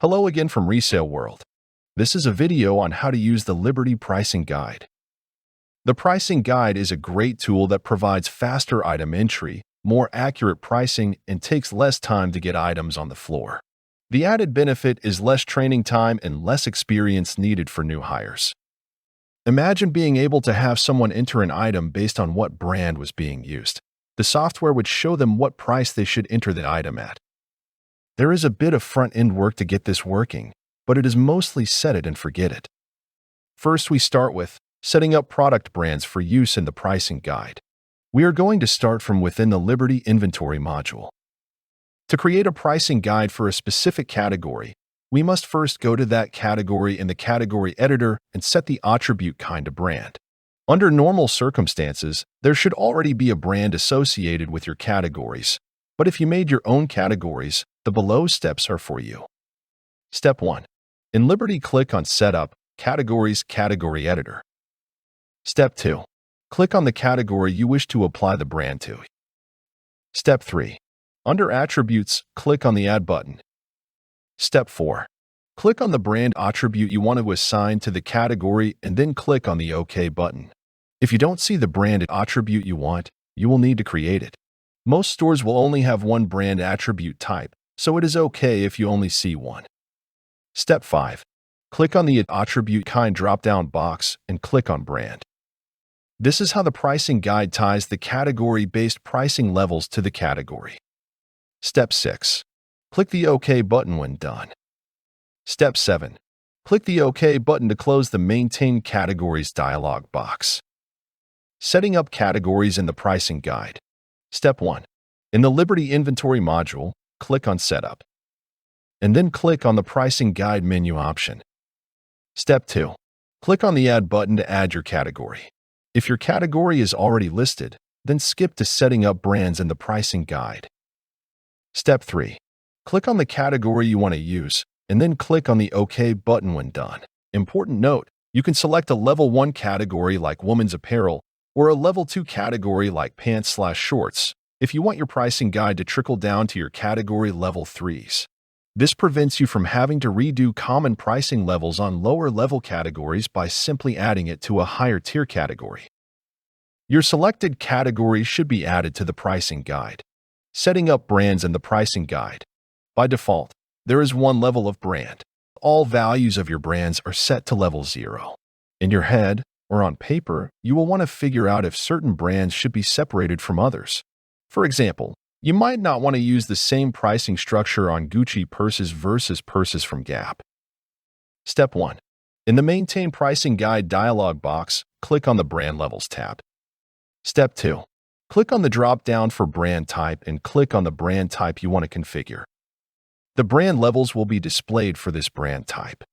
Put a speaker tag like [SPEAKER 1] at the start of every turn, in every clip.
[SPEAKER 1] Hello again from Resaleworld. This is a video on how to use the Liberty Pricing Guide. The Pricing Guide is a great tool that provides faster item entry, more accurate pricing, and takes less time to get items on the floor. The added benefit is less training time and less experience needed for new hires. Imagine being able to have someone enter an item based on what brand was being used. The software would show them what price they should enter the item at. There is a bit of front-end work to get this working, but it is mostly set it and forget it. First, we start with setting up product brands for use in the pricing guide. We are going to start from within the Liberty Inventory module. To create a pricing guide for a specific category, we must first go to that category in the category editor and set the attribute kind of brand. Under normal circumstances, there should already be a brand associated with your categories, but if you made your own categories, the below steps are for you. Step 1. In Liberty, click on Setup, Categories, Category Editor. Step 2. Click on the category you wish to apply the brand to. Step 3. Under Attributes, click on the Add button. Step 4. Click on the brand attribute you want to assign to the category and then click on the OK button. If you don't see the brand attribute you want, you will need to create it. Most stores will only have one brand attribute type, so it is okay if you only see one. Step 5. Click on the attribute kind drop-down box and click on Brand. This is how the pricing guide ties the category-based pricing levels to the category. Step 6. Click the OK button when done. Step 7. Click the OK button to close the Maintain Categories dialog box. Setting up categories in the pricing guide. Step 1. In the Liberty Inventory module, click on Setup, and then click on the Pricing Guide menu option. Step 2. Click on the Add button to add your category. If your category is already listed, then skip to setting up brands in the pricing guide. Step 3. Click on the category you want to use, and then click on the OK button when done. Important note, you can select a Level 1 category like women's apparel or a Level 2 category like pants/shorts if you want your pricing guide to trickle down to your category Level 3s. This prevents you from having to redo common pricing levels on lower-level categories by simply adding it to a higher-tier category. Your selected category should be added to the pricing guide. Setting up brands in the pricing guide. By default, there is one level of brand. All values of your brands are set to level 0. In your head or on paper, you will want to figure out if certain brands should be separated from others. For example, you might not want to use the same pricing structure on Gucci purses versus purses from Gap. Step 1. In the Maintain Pricing Guide dialog box, click on the Brand Levels tab. Step 2. Click on the drop-down for brand type and click on the brand type you want to configure. The brand levels will be displayed for this brand type.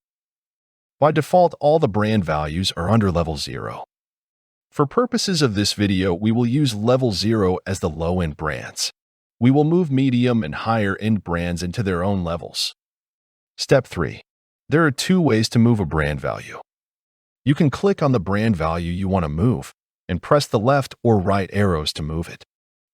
[SPEAKER 1] By default, all the brand values are under level 0. For purposes of this video, we will use level 0 as the low-end brands. We will move medium and higher-end brands into their own levels. Step 3. There are 2 ways to move a brand value. You can click on the brand value you want to move and press the left or right arrows to move it.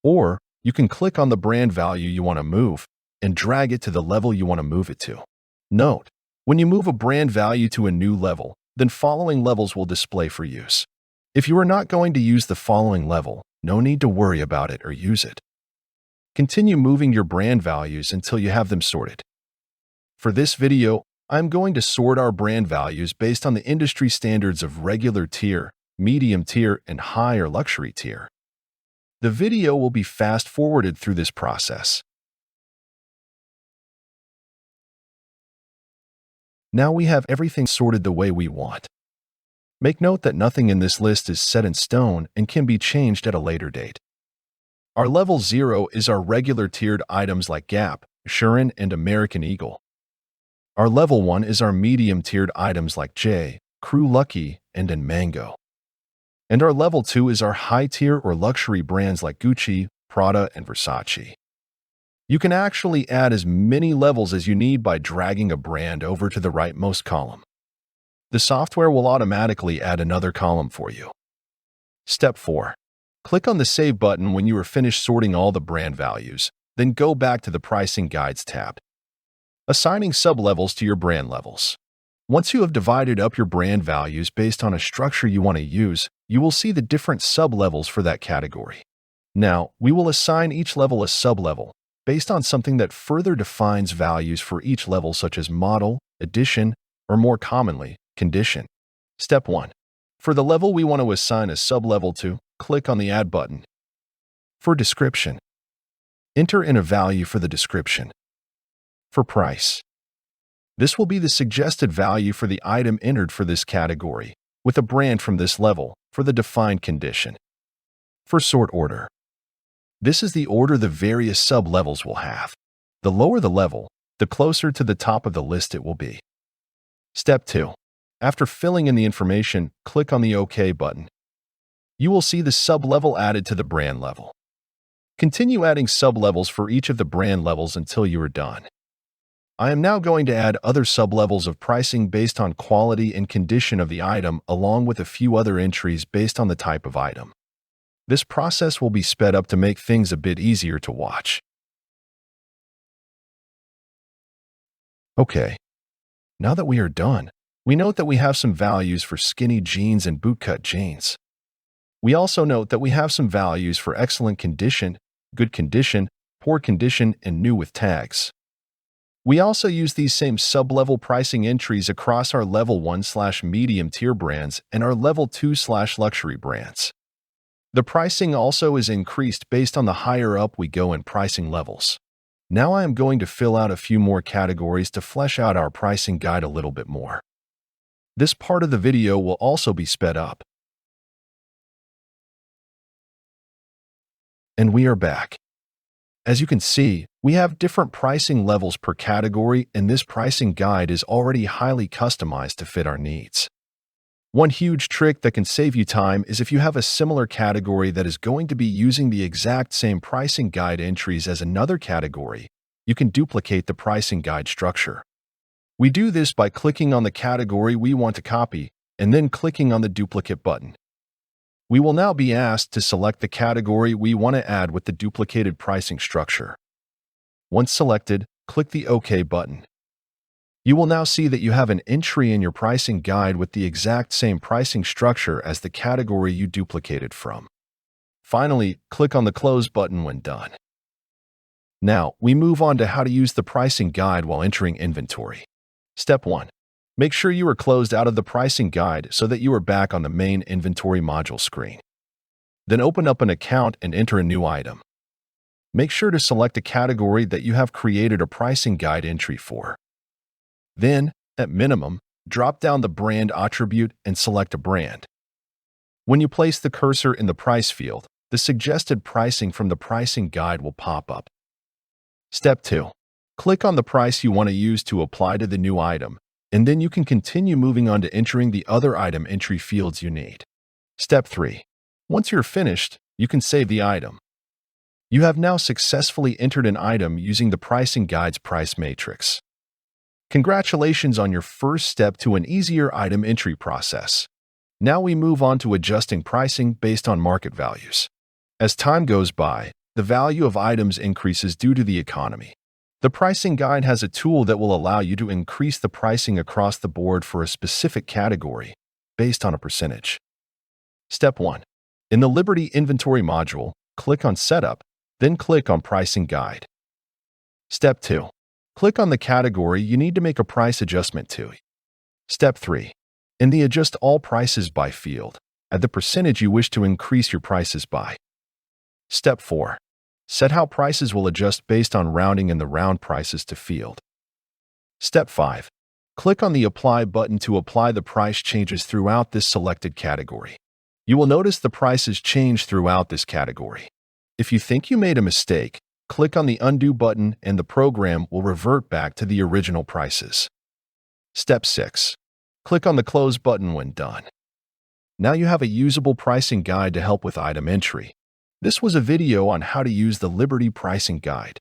[SPEAKER 1] Or you can click on the brand value you want to move and drag it to the level you want to move it to. Note, when you move a brand value to a new level, then following levels will display for use. If you are not going to use the following level, no need to worry about it or use it. Continue moving your brand values until you have them sorted. For this video, I'm going to sort our brand values based on the industry standards of regular tier, medium tier, and higher luxury tier. The video will be fast-forwarded through this process. Now we have everything sorted the way we want. Make note that nothing in this list is set in stone and can be changed at a later date. Our level 0 is our regular tiered items like Gap, Shuren, and American Eagle. Our level 1 is our medium tiered items like J, Crew Lucky, and Mango. And our level 2 is our high tier or luxury brands like Gucci, Prada, and Versace. You can actually add as many levels as you need by dragging a brand over to the rightmost column. The software will automatically add another column for you. Step 4. Click on the Save button when you are finished sorting all the brand values, then go back to the Pricing Guides tab. Assigning sublevels to your brand levels. Once you have divided up your brand values based on a structure you want to use, you will see the different sublevels for that category. Now, we will assign each level a sublevel based on something that further defines values for each level, such as model, edition, or more commonly, condition. Step 1. For the level we want to assign a sublevel to, click on the Add button. For description, enter in a value for the description. For price, this will be the suggested value for the item entered for this category, with a brand from this level for the defined condition. For sort order, this is the order the various sub-levels will have. The lower the level, the closer to the top of the list it will be. Step 2. After filling in the information, click on the OK button. You will see the sub-level added to the brand level. Continue adding sub-levels for each of the brand levels until you are done. I am now going to add other sublevels of pricing based on quality and condition of the item, along with a few other entries based on the type of item. This process will be sped up to make things a bit easier to watch. Okay, now that we are done, we note that we have some values for skinny jeans and bootcut jeans. We also note that we have some values for excellent condition, good condition, poor condition, and new with tags. We also use these same sub-level pricing entries across our level 1/medium tier brands and our level 2/luxury brands. The pricing also is increased based on the higher up we go in pricing levels. Now I am going to fill out a few more categories to flesh out our pricing guide a little bit more. This part of the video will also be sped up. And we are back. As you can see, we have different pricing levels per category, and this pricing guide is already highly customized to fit our needs. One huge trick that can save you time is if you have a similar category that is going to be using the exact same pricing guide entries as another category, you can duplicate the pricing guide structure. We do this by clicking on the category we want to copy and then clicking on the duplicate button. We will now be asked to select the category we want to add with the duplicated pricing structure. Once selected, click the OK button. You will now see that you have an entry in your pricing guide with the exact same pricing structure as the category you duplicated from. Finally, click on the Close button when done. Now, we move on to how to use the pricing guide while entering inventory. Step 1. Make sure you are closed out of the pricing guide so that you are back on the main inventory module screen. Then open up an account and enter a new item. Make sure to select a category that you have created a pricing guide entry for. Then, at minimum, drop down the brand attribute and select a brand. When you place the cursor in the price field, the suggested pricing from the pricing guide will pop up. Step 2. Click on the price you want to use to apply to the new item, and then you can continue moving on to entering the other item entry fields you need. Step 3. Once you're finished, you can save the item. You have now successfully entered an item using the pricing guide's price matrix. Congratulations on your first step to an easier item entry process. Now we move on to adjusting pricing based on market values. As time goes by, the value of items increases due to the economy. The pricing guide has a tool that will allow you to increase the pricing across the board for a specific category based on a percentage. Step 1. In the Liberty Inventory module, click on Setup, then click on Pricing Guide. Step 2. Click on the category you need to make a price adjustment to. Step 3. In the Adjust All Prices By field, add the percentage you wish to increase your prices by. Step 4. Set how prices will adjust based on rounding in the Round Prices to field. Step 5. Click on the Apply button to apply the price changes throughout this selected category. You will notice the prices change throughout this category. If you think you made a mistake, click on the Undo button and the program will revert back to the original prices. Step 6. Click on the Close button when done. Now you have a usable pricing guide to help with item entry. This was a video on how to use the Liberty Pricing Guide.